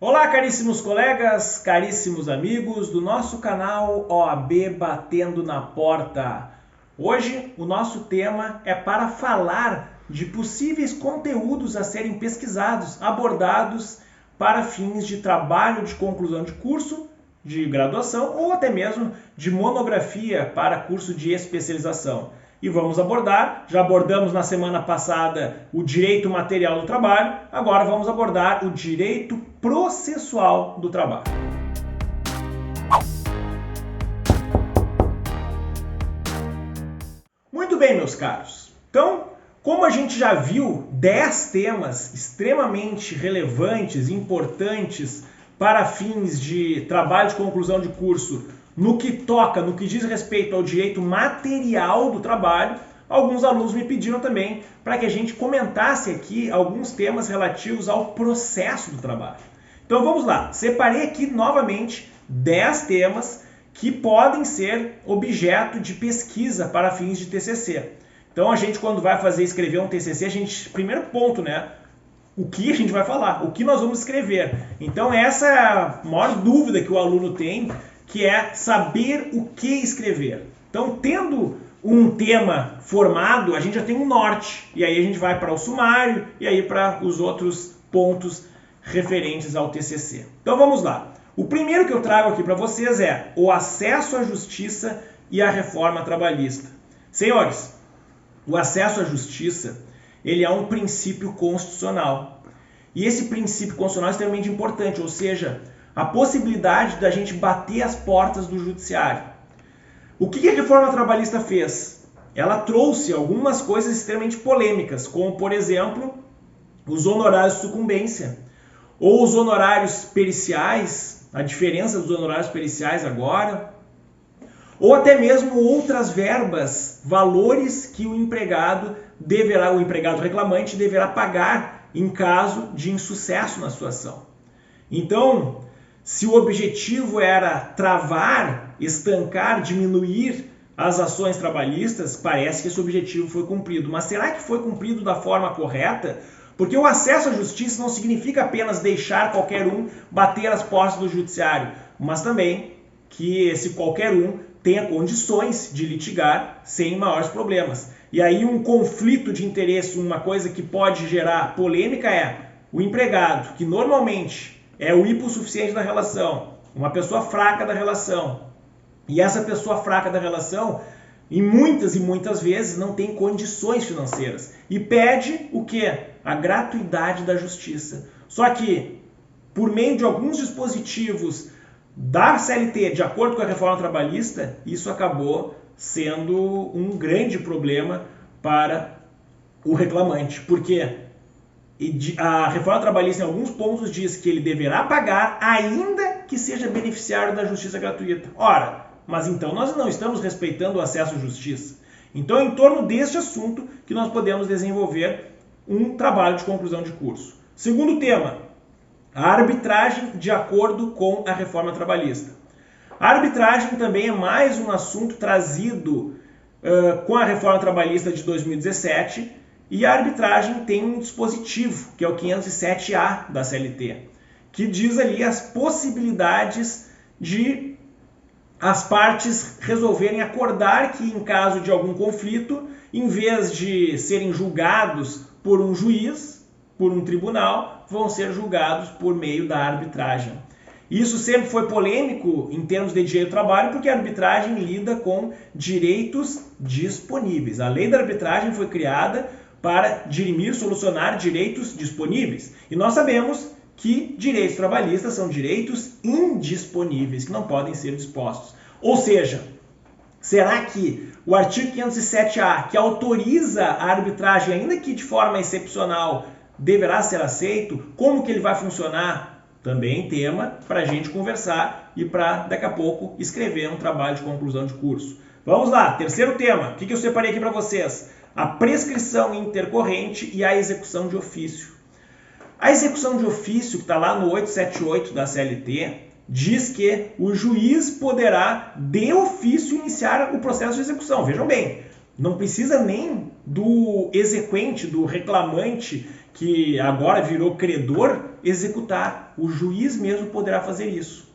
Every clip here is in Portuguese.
Olá, caríssimos colegas, caríssimos amigos do nosso canal OAB Batendo na Porta. Hoje o nosso tema é para falar de possíveis conteúdos a serem pesquisados, abordados para fins de trabalho de conclusão de curso, de graduação ou até mesmo de monografia para curso de especialização. E vamos abordar, já abordamos na semana passada o direito material do trabalho, agora vamos abordar o direito processual do trabalho. Muito bem, meus caros. Então, como a gente já viu 10 temas extremamente relevantes, importantes para fins de trabalho de conclusão de curso, no que diz respeito ao direito material do trabalho, alguns alunos me pediram também para que a gente comentasse aqui alguns temas relativos ao processo do trabalho. Então vamos lá, separei aqui novamente 10 temas que podem ser objeto de pesquisa para fins de TCC. Então a gente, quando vai escrever um TCC, primeiro ponto, né? O que a gente vai falar, o que nós vamos escrever. Então essa é a maior dúvida que o aluno tem, que é saber o que escrever. Então, tendo um tema formado, a gente já tem um norte, e aí a gente vai para o sumário e aí para os outros pontos referentes ao TCC. Então vamos lá. O primeiro que eu trago aqui para vocês é o acesso à justiça e a reforma trabalhista. Senhores, o acesso à justiça, ele é um princípio constitucional. E esse princípio constitucional é extremamente importante, ou seja, a possibilidade da gente bater as portas do judiciário. O que a reforma trabalhista fez? Ela trouxe algumas coisas extremamente polêmicas, como, por exemplo, os honorários de sucumbência, ou os honorários periciais, a diferença dos honorários periciais agora, ou até mesmo outras verbas, valores que o empregado reclamante deverá pagar em caso de insucesso na sua ação. Então, se o objetivo era travar, estancar, diminuir as ações trabalhistas, parece que esse objetivo foi cumprido. Mas será que foi cumprido da forma correta? Porque o acesso à justiça não significa apenas deixar qualquer um bater as portas do judiciário, mas também que esse qualquer um tenha condições de litigar sem maiores problemas. E aí um conflito de interesse, uma coisa que pode gerar polêmica é o empregado, que normalmente é o hipossuficiente da relação, uma pessoa fraca da relação. E essa pessoa fraca da relação, em muitas e muitas vezes, não tem condições financeiras. E pede o quê? A gratuidade da justiça. Só que, por meio de alguns dispositivos da CLT, de acordo com a reforma trabalhista, isso acabou sendo um grande problema para o reclamante. Porque a reforma trabalhista, em alguns pontos, diz que ele deverá pagar ainda que seja beneficiário da justiça gratuita. Ora, mas então nós não estamos respeitando o acesso à justiça. Então é em torno deste assunto que nós podemos desenvolver um trabalho de conclusão de curso. Segundo tema, a arbitragem de acordo com a reforma trabalhista. A arbitragem também é mais um assunto trazido com a reforma trabalhista de 2017, e a arbitragem tem um dispositivo, que é o 507A da CLT, que diz ali as possibilidades de as partes resolverem acordar que, em caso de algum conflito, em vez de serem julgados por um juiz, por um tribunal, vão ser julgados por meio da arbitragem. Isso sempre foi polêmico em termos de direito do trabalho, porque a arbitragem lida com direitos disponíveis. A lei da arbitragem foi criada para dirimir, solucionar direitos disponíveis. E nós sabemos que direitos trabalhistas são direitos indisponíveis, que não podem ser dispostos. Ou seja, será que o artigo 507A, que autoriza a arbitragem, ainda que de forma excepcional, deverá ser aceito? Como que ele vai funcionar? Também tema para a gente conversar e para, daqui a pouco, escrever um trabalho de conclusão de curso. Vamos lá, terceiro tema. O que eu separei aqui para vocês? A prescrição intercorrente e a execução de ofício. A execução de ofício, que está lá no 878 da CLT, diz que o juiz poderá, de ofício, iniciar o processo de execução. Vejam bem, não precisa nem do exequente, do reclamante, que agora virou credor, executar. o juiz mesmo poderá fazer isso.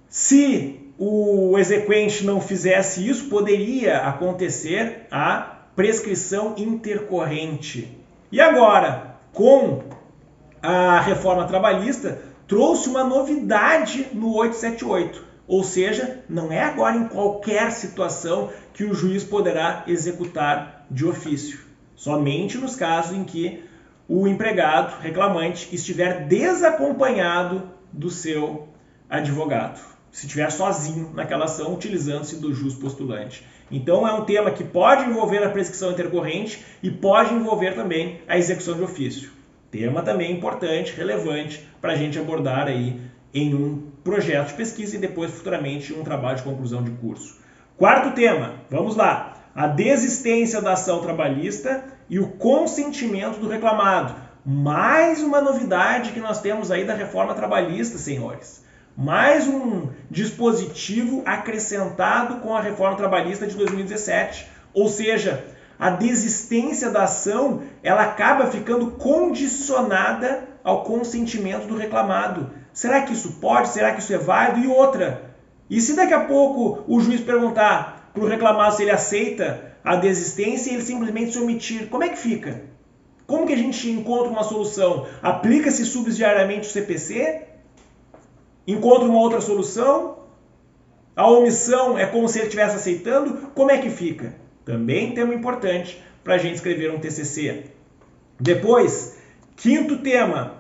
Se o exequente não fizesse isso, poderia acontecer a prescrição intercorrente. E agora, com a reforma trabalhista, trouxe uma novidade no 878, ou seja, não é agora em qualquer situação que o juiz poderá executar de ofício, somente nos casos em que o empregado reclamante estiver desacompanhado do seu advogado, se estiver sozinho naquela ação, utilizando-se do jus postulante. Então é um tema que pode envolver a prescrição intercorrente e pode envolver também a execução de ofício. Tema também importante, relevante, para a gente abordar aí em um projeto de pesquisa e depois futuramente em um trabalho de conclusão de curso. Quarto tema, vamos lá. A desistência da ação trabalhista e o consentimento do reclamado. Mais uma novidade que nós temos aí da reforma trabalhista, senhores. Mais um dispositivo acrescentado com a reforma trabalhista de 2017. Ou seja, a desistência da ação, ela acaba ficando condicionada ao consentimento do reclamado. Será que isso pode? Será que isso é válido? E outra, e se daqui a pouco o juiz perguntar para o reclamado se ele aceita a desistência e ele simplesmente se omitir, como é que fica? Como que a gente encontra uma solução? Aplica-se subsidiariamente o CPC? Encontra uma outra solução? A omissão é como se ele estivesse aceitando? Como é que fica? Também tema importante para a gente escrever um TCC. Depois, quinto tema,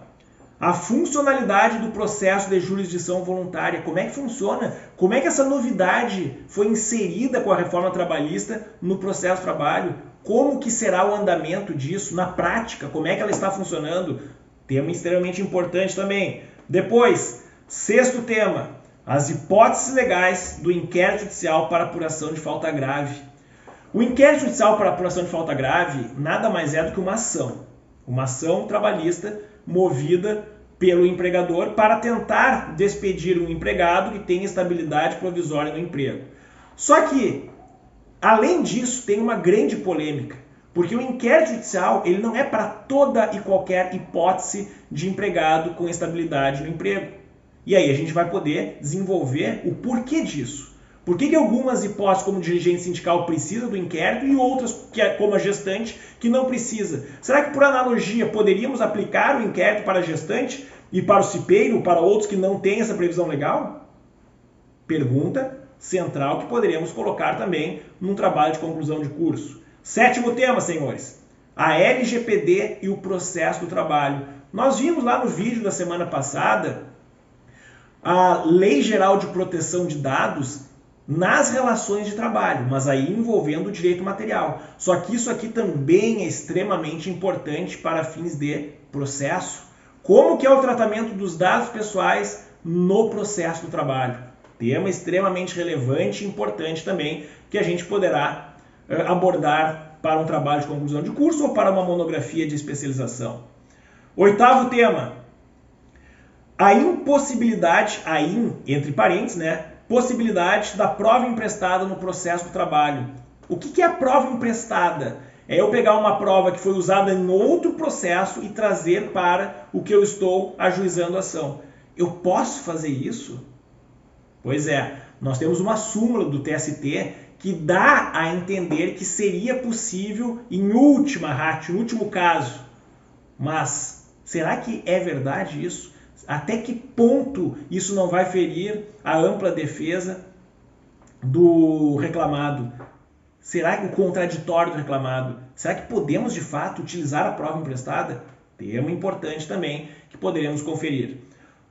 a funcionalidade do processo de jurisdição voluntária. Como é que funciona? Como é que essa novidade foi inserida com a reforma trabalhista no processo de trabalho? Como que será o andamento disso na prática? Como é que ela está funcionando? Tema extremamente importante também. Depois, sexto tema, as hipóteses legais do inquérito judicial para apuração de falta grave. O inquérito judicial para apuração de falta grave nada mais é do que uma ação trabalhista movida pelo empregador para tentar despedir um empregado que tem estabilidade provisória no emprego. Só que, além disso, tem uma grande polêmica, porque o inquérito judicial ele não é para toda e qualquer hipótese de empregado com estabilidade no emprego. E aí a gente vai poder desenvolver o porquê disso. Por que algumas hipóteses, como dirigente sindical, precisam do inquérito e outras, como a gestante, que não precisa? Será que, por analogia, poderíamos aplicar o inquérito para a gestante e para o cipeiro, para outros que não têm essa previsão legal? Pergunta central que poderíamos colocar também num trabalho de conclusão de curso. Sétimo tema, senhores. A LGPD e o processo do trabalho. Nós vimos lá no vídeo da semana passada a Lei Geral de Proteção de Dados nas relações de trabalho, mas aí envolvendo o direito material. Só que isso aqui também é extremamente importante para fins de processo. Como que é o tratamento dos dados pessoais no processo do trabalho? Tema extremamente relevante e importante também, que a gente poderá abordar para um trabalho de conclusão de curso ou para uma monografia de especialização. Oitavo tema, a impossibilidade, entre parênteses, né? Possibilidade da prova emprestada no processo do trabalho. O que é a prova emprestada? É eu pegar uma prova que foi usada em outro processo e trazer para o que eu estou ajuizando a ação. Eu posso fazer isso? Pois é, nós temos uma súmula do TST que dá a entender que seria possível em última ratio, em último caso. Mas será que é verdade isso? Até que ponto isso não vai ferir a ampla defesa do reclamado? Será que o contraditório do reclamado? Será que podemos de fato utilizar a prova emprestada? Tema importante também que poderemos conferir.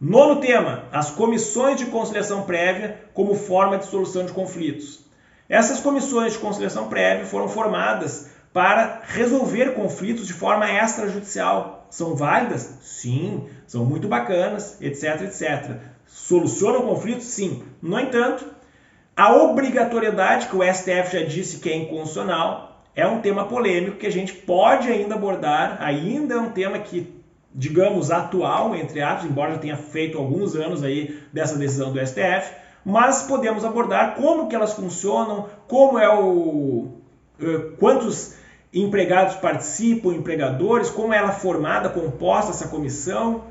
Nono tema, as comissões de conciliação prévia como forma de solução de conflitos. Essas comissões de conciliação prévia foram formadas para resolver conflitos de forma extrajudicial. São válidas? Sim. São muito bacanas, etc, etc. Solucionam conflitos? Sim. No entanto, a obrigatoriedade, que o STF já disse que é inconstitucional, é um tema polêmico que a gente pode ainda abordar, ainda é um tema que, digamos, atual, entre aspas, embora já tenha feito alguns anos aí dessa decisão do STF, mas podemos abordar como que elas funcionam, como é quantos empregados participam, empregadores, como ela é formada, composta essa comissão.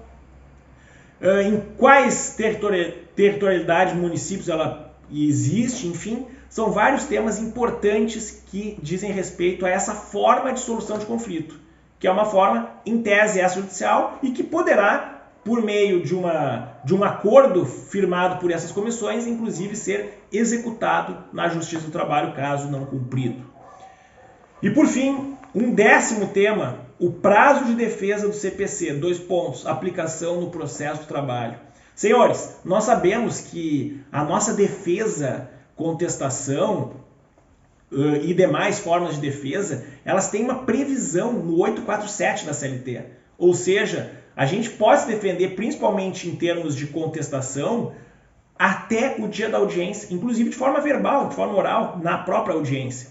em quais territorialidades, municípios ela existe, enfim, são vários temas importantes que dizem respeito a essa forma de solução de conflito, que é uma forma, em tese, extrajudicial e que poderá, por meio de um acordo firmado por essas comissões, inclusive ser executado na Justiça do Trabalho, caso não cumprido. E por fim, um 10º tema, o prazo de defesa do CPC, 2 pontos, aplicação no processo do trabalho. Senhores, nós sabemos que a nossa defesa, contestação e demais formas de defesa, elas têm uma previsão no 847 da CLT. Ou seja, a gente pode se defender principalmente em termos de contestação até o dia da audiência, inclusive de forma verbal, de forma oral, na própria audiência.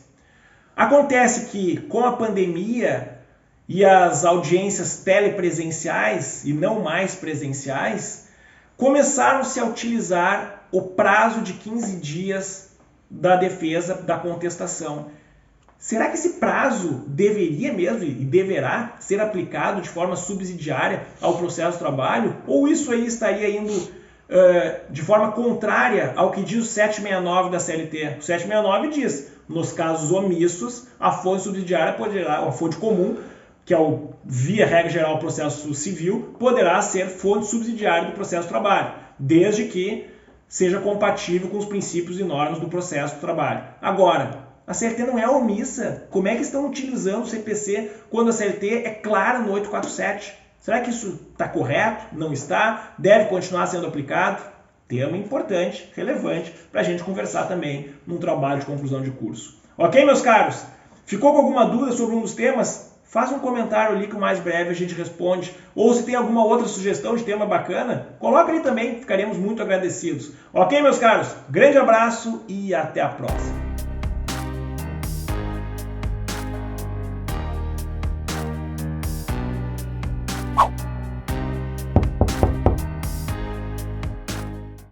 Acontece que com a pandemia e as audiências telepresenciais e não mais presenciais, começaram-se a utilizar o prazo de 15 dias da defesa da contestação. Será que esse prazo deveria mesmo e deverá ser aplicado de forma subsidiária ao processo de trabalho? Ou isso aí estaria indo de forma contrária ao que diz o 769 da CLT? O 769 diz, nos casos omissos, a fonte subsidiária poderá, a fonte comum, que é o, via regra geral, o processo civil, poderá ser fonte subsidiária do processo de trabalho, desde que seja compatível com os princípios e normas do processo de trabalho. Agora, a CLT não é omissa. Como é que estão utilizando o CPC quando a CLT é clara no 847? Será que isso está correto? Não está? Deve continuar sendo aplicado? Tema importante, relevante, para a gente conversar também num trabalho de conclusão de curso. Ok, meus caros? Ficou com alguma dúvida sobre um dos temas? Faça um comentário ali que o mais breve a gente responde. Ou se tem alguma outra sugestão de tema bacana, coloca ali também, ficaremos muito agradecidos. Ok, meus caros? Grande abraço e até a próxima.